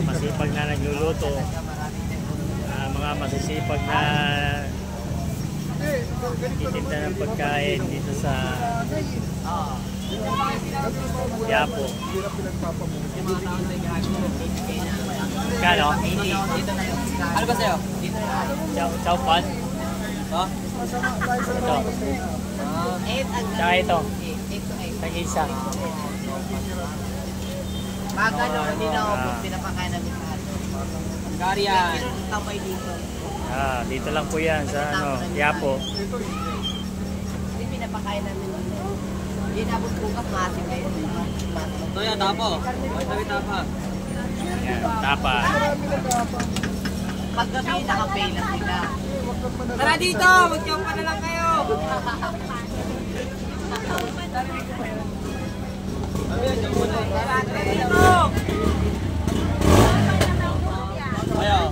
Masipag na nagluluto, mga masisipag na titinda ng pagkain dito sa Quiapo. Kano? Ano ba sa'yo? Chow pan? Ito. Tsaka ito. Tag-isa. Magano, hindi na ako pinapakain namin lahat. Garian. Tambay dito. Dito lang po yan sa Quiapo. Hindi pinapakain namin. Hindi nabot bukas, maasin kayo. Ito yan, tapa. Ito yung tapa. Yan, tapa. Paggabi, nakapay lang sila. Tara dito! Mag-jumpa na lang kayo! Ayaw.